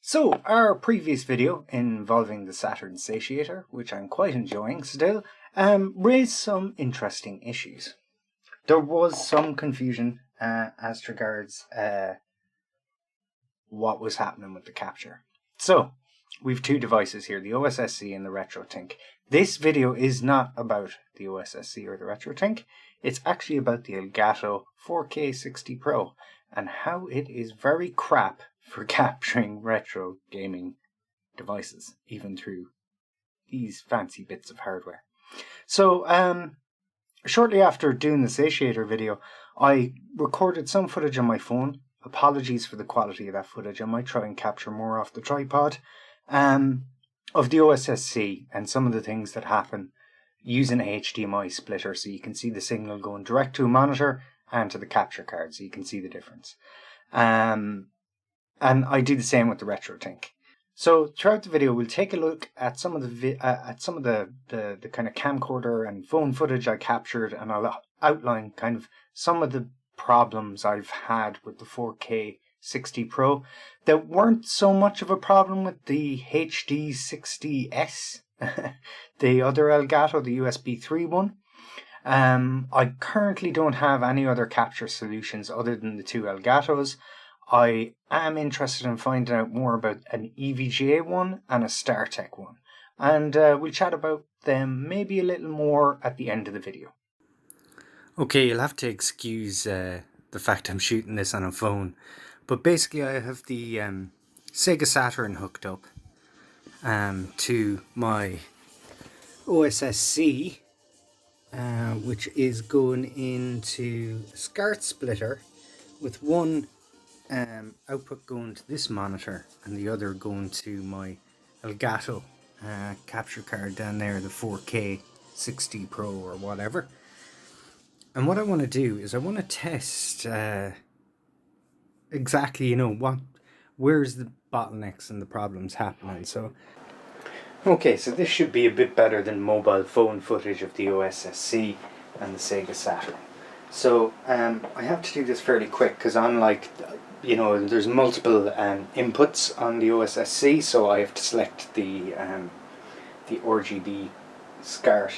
So, our previous video involving the Saturn satiator, which I'm quite enjoying still, raised some interesting issues. There was some confusion as regards what was happening with the capture. So, we've two devices here, the OSSC and the RetroTINK. This video is not about the OSSC or the RetroTINK, it's actually about the Elgato 4K 60 Pro and how it is very crap for capturing retro gaming devices, even through these fancy bits of hardware. So, shortly after doing the satiator video, I recorded some footage on my phone. Apologies for the quality of that footage. I might try and capture more off the tripod of the OSSC and some of the things that happen using a HDMI splitter, so you can see the signal going direct to a monitor and to the capture card, so you can see the difference. And I do the same with the RetroTINK. So throughout the video, we'll take a look at some of the kind of camcorder and phone footage I captured, and I'll outline kind of some of the problems I've had with the 4K 60 Pro that weren't so much of a problem with the HD60S, the other Elgato, the USB 3 one. I currently don't have any other capture solutions other than the two Elgatos. I am interested in finding out more about an EVGA one and a StarTech one, and we'll chat about them maybe a little more at the end of the video. Okay, you'll have to excuse the fact I'm shooting this on a phone, but basically I have the Sega Saturn hooked up to my OSSC, which is going into SCART splitter with one output going to this monitor and the other going to my Elgato capture card down there, the 4K 60 Pro or whatever. And what I want to do is I want to test exactly, you know, where's the bottlenecks and the problems happening. So okay, so this should be a bit better than mobile phone footage of the OSSC and the Sega Saturn. So I have to do this fairly quick because unlike, you know, there's multiple inputs on the OSSC, so I have to select the RGB SCART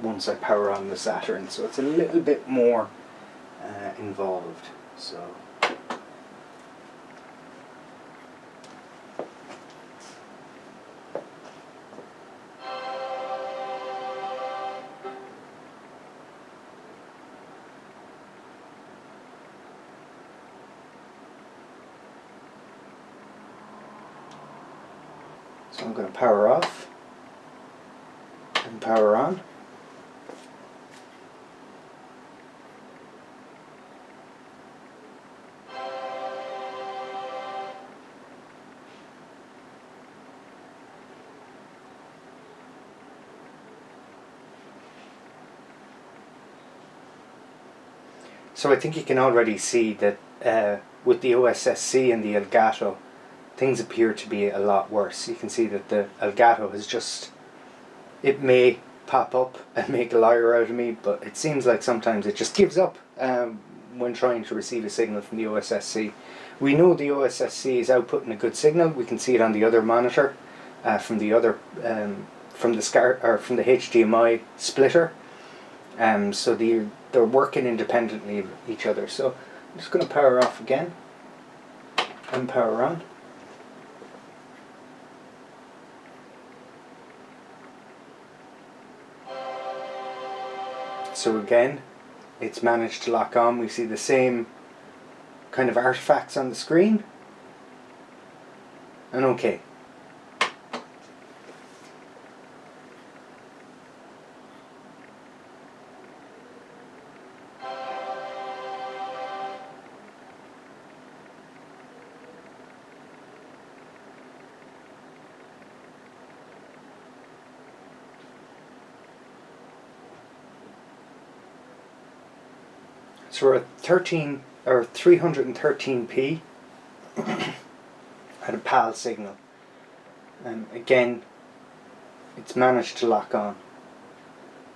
once I power on the Saturn, so it's a little bit more involved. So I'm going to power off and power on. So I think you can already see that with the OSSC and the Elgato, things appear to be a lot worse. You can see that the Elgato has just, it may pop up and make a liar out of me, but it seems like sometimes it just gives up when trying to receive a signal from the OSSC. We know the OSSC is outputting a good signal. We can see it on the other monitor from the other from the SCART or from the HDMI splitter. So they're working independently of each other. So I'm just going to power off again and power on. So again, it's managed to lock on. We see the same kind of artifacts on the screen. And okay. So we're at 313p at a PAL signal. Again, it's managed to lock on.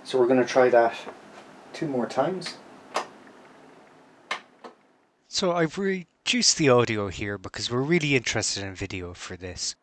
So we're going to try that 2 more times. So I've reduced the audio here because we're really interested in video for this.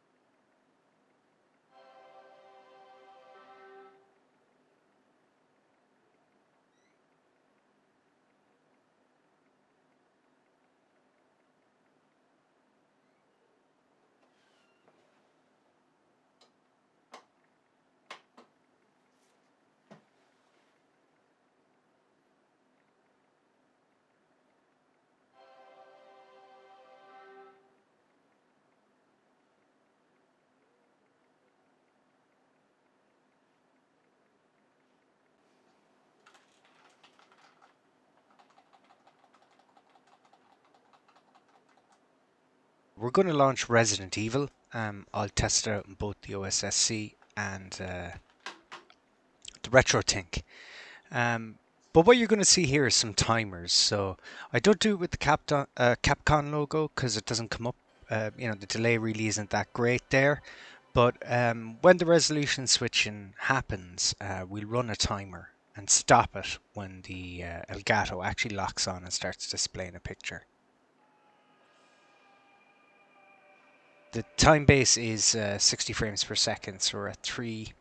We're going to launch Resident Evil. I'll test it out in both the OSSC and the RetroTINK. But what you're going to see here is some timers. So I don't do it with the Capcom logo because it doesn't come up. The delay really isn't that great there. But when the resolution switching happens, we'll run a timer and stop it when the Elgato actually locks on and starts displaying a picture. The time base is 60 frames per second, so we're at 3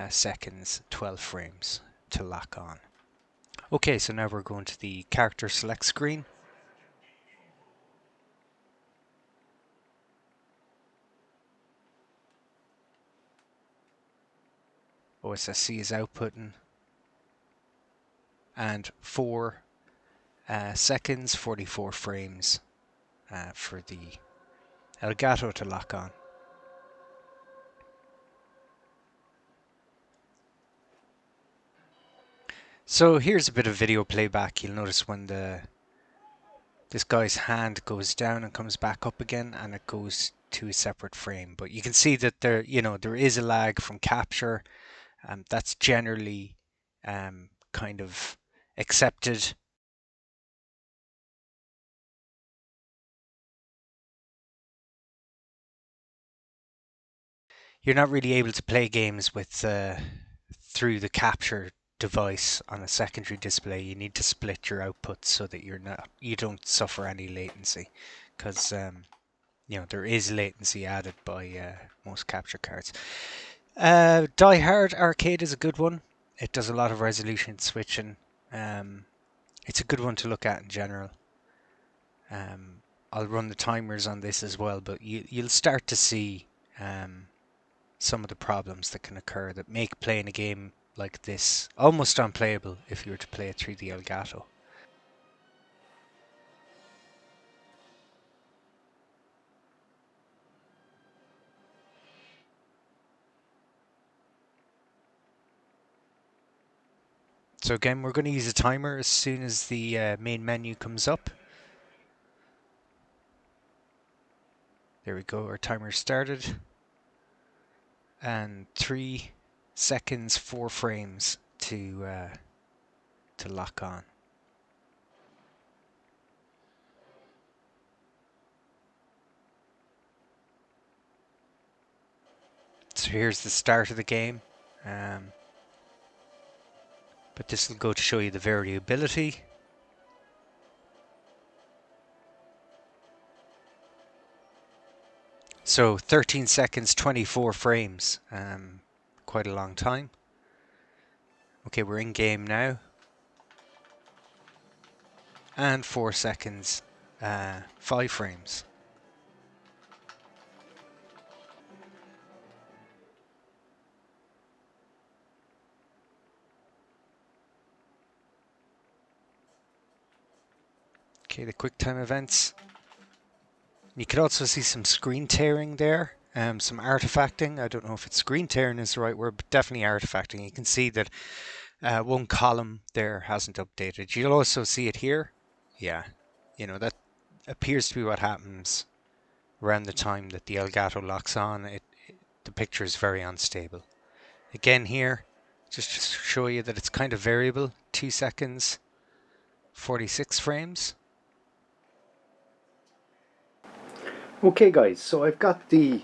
seconds, 12 frames to lock on. Okay, so now we're going to the character select screen. OSSC is outputting. And 4 seconds, 44 frames for the Elgato to lock on. So here's a bit of video playback. You'll notice when this guy's hand goes down and comes back up again, and it goes to a separate frame. But you can see that there is a lag from capture. That's generally kind of accepted. You're not really able to play games with through the capture device on a secondary display. You need to split your outputs so that you don't suffer any latency, because there is latency added by most capture cards. Die Hard Arcade is a good one. It does a lot of resolution switching. It's a good one to look at in general. I'll run the timers on this as well, but you'll start to see some of the problems that can occur that make playing a game like this almost unplayable if you were to play it through the Elgato. So again, we're going to use a timer as soon as the main menu comes up. There we go, our timer started. And 3 seconds, 4 frames to lock on. So here's the start of the game. But this will go to show you the variability. So 13 seconds, 24 frames. Quite a long time. Okay, we're in game now. And 4 seconds, 5 frames. Okay, the QuickTime events. You could also see some screen tearing there, some artifacting. I don't know if it's screen tearing is the right word, but definitely artifacting. You can see that one column there hasn't updated. You'll also see it here. Yeah, that appears to be what happens around the time that the Elgato locks on. The picture is very unstable. Again here, just to show you that it's kind of variable. 2 seconds, 46 frames. Okay guys, so I've got the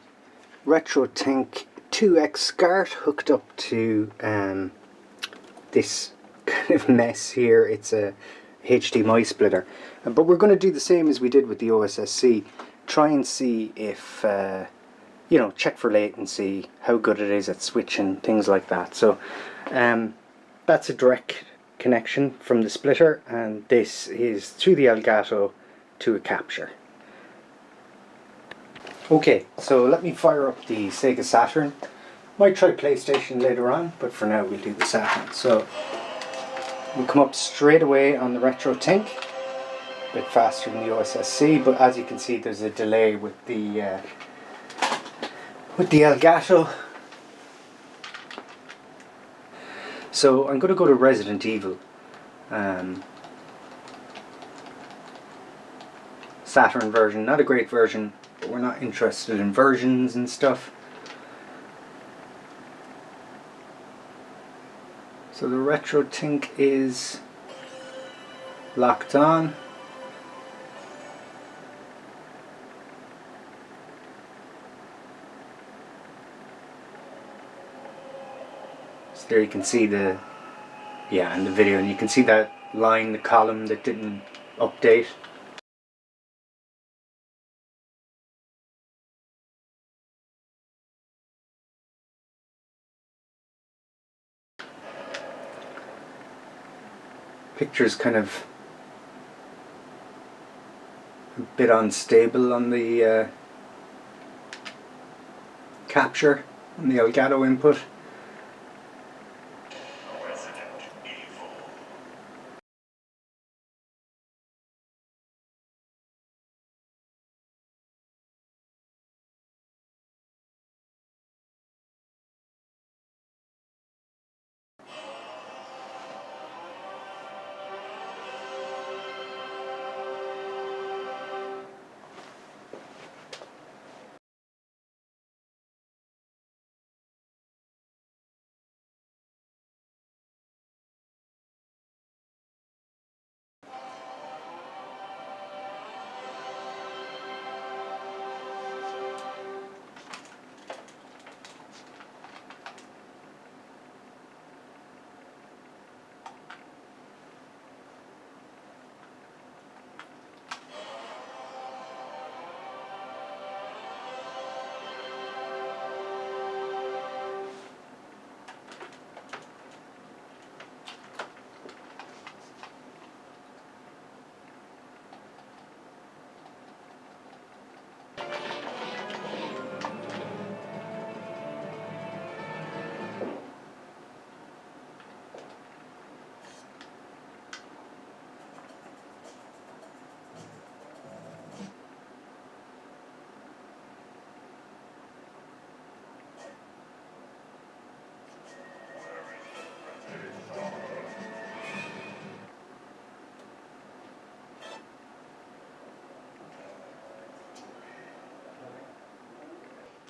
RetroTINK 2X SCART hooked up to this kind of mess here. It's a HDMI splitter, but we're going to do the same as we did with the OSSC. Try and see if you know, check for latency, how good it is at switching, things like that. So that's a direct connection from the splitter, and this is through the Elgato to a capture. Okay, so let me fire up the Sega Saturn. Might try PlayStation later on, but for now we'll do the Saturn. So we'll come up straight away on the RetroTINK, a bit faster than the OSSC, but as you can see there's a delay with the Elgato. So I'm going to go to Resident Evil. Saturn version, not a great version, but we're not interested in versions and stuff. So the RetroTINK is locked on. So there you can see the, in the video, and you can see that line, the column that didn't update. Picture's kind of a bit unstable on the capture, on the Elgato input.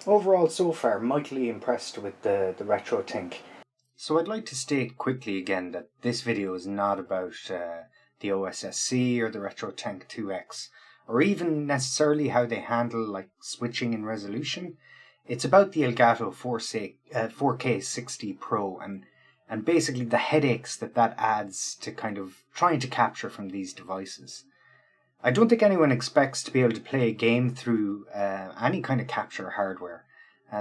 Overall, so far, mightily impressed with the RetroTINK. So I'd like to state quickly again that this video is not about the OSSC or the RetroTINK 2X, or even necessarily how they handle like switching in resolution. It's about the Elgato 4K 60 Pro and basically the headaches that adds to kind of trying to capture from these devices. I don't think anyone expects to be able to play a game through any kind of capture hardware.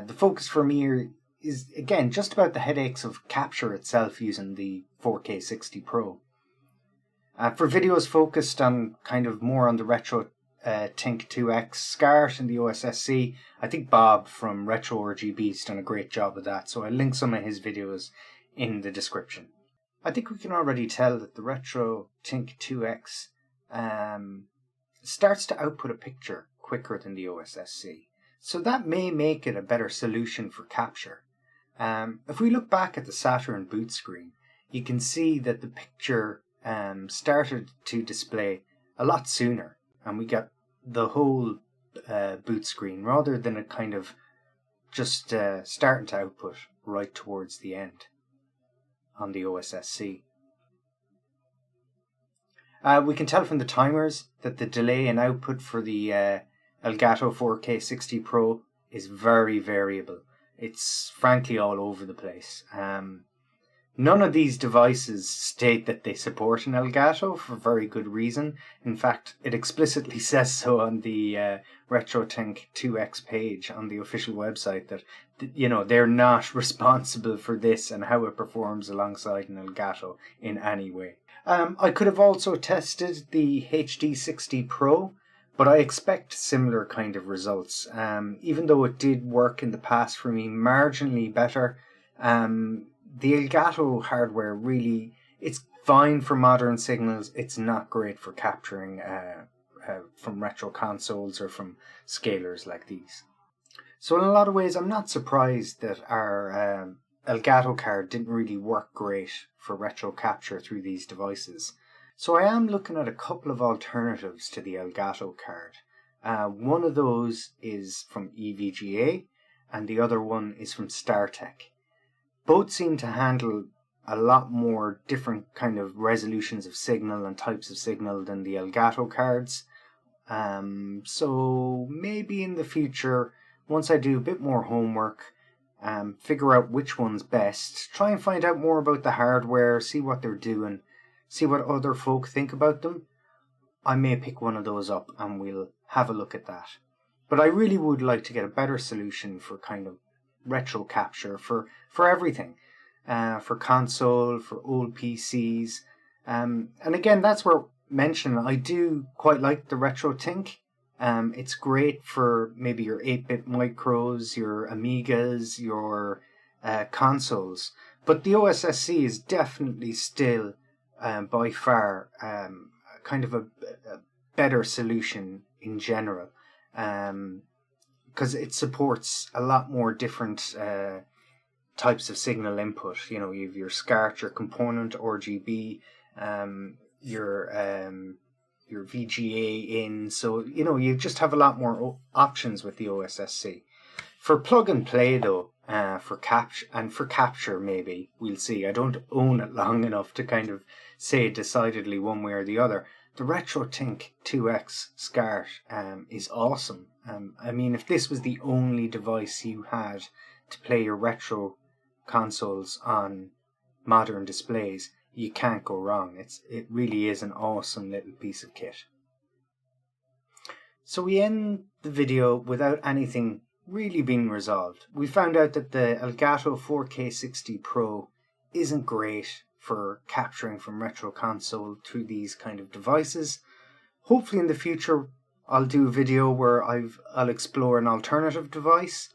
The focus for me here is, again, just about the headaches of capture itself using the 4K 60 Pro. For videos focused on kind of more on the RetroTINK 2X, SCART and the OSSC, I think Bob from RetroRGB has done a great job of that, so I'll link some of his videos in the description. I think we can already tell that the RetroTINK 2X starts to output a picture quicker than the OSSC. So that may make it a better solution for capture. If we look back at the Saturn boot screen, you can see that the picture started to display a lot sooner, and we got the whole boot screen rather than a kind of just starting to output right towards the end on the OSSC. We can tell from the timers that the delay in output for the Elgato 4K 60 Pro is very variable. It's frankly all over the place. None of these devices state that they support an Elgato for very good reason. In fact, it explicitly says so on the RetroTINK 2X page on the official website that, you know, they're not responsible for this and how it performs alongside an Elgato in any way. I could have also tested the HD60 Pro, but I expect similar kind of results. Even though it did work in the past for me marginally better, the Elgato hardware really, it's fine for modern signals. It's not great for capturing from retro consoles or from scalers like these. So in a lot of ways, I'm not surprised that our Elgato card didn't really work great for retro capture through these devices. So I am looking at a couple of alternatives to the Elgato card. One of those is from EVGA and the other one is from StarTech. Both seem to handle a lot more different kind of resolutions of signal and types of signal than the Elgato cards. So maybe in the future, once I do a bit more homework, figure out which one's best, try and find out more about the hardware, see what they're doing, see what other folk think about them, I may pick one of those up and we'll have a look at that. But I really would like to get a better solution for kind of retro capture for everything, for console, for old PCs, and again, that's where mention I do quite like the RetroTINK. It's great for maybe your 8-bit micros, your Amigas, your consoles, but the OSSC is definitely still by far kind of a better solution in general, because it supports a lot more different types of signal input. You know, you have your SCART, your component, RGB, your VGA in. So, you know, you just have a lot more options with the OSSC. For plug and play though, for capture maybe, we'll see. I don't own it long enough to kind of say decidedly one way or the other. The RetroTINK 2X SCART is awesome. I mean, if this was the only device you had to play your retro consoles on modern displays, you can't go wrong. It really is an awesome little piece of kit. So we end the video without anything really being resolved. We found out that the Elgato 4K60 Pro isn't great for capturing from retro console through these kind of devices. Hopefully in the future I'll do a video where I'll explore an alternative device.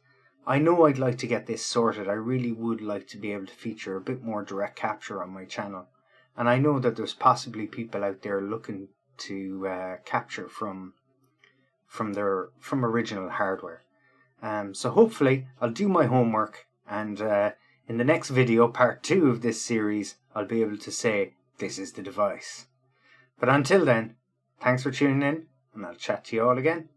I know I'd like to get this sorted. I really would like to be able to feature a bit more direct capture on my channel. And I know that there's possibly people out there looking to capture from original hardware. So hopefully I'll do my homework, and in the next video, part 2 of this series, I'll be able to say this is the device. But until then, thanks for tuning in, and I'll chat to you all again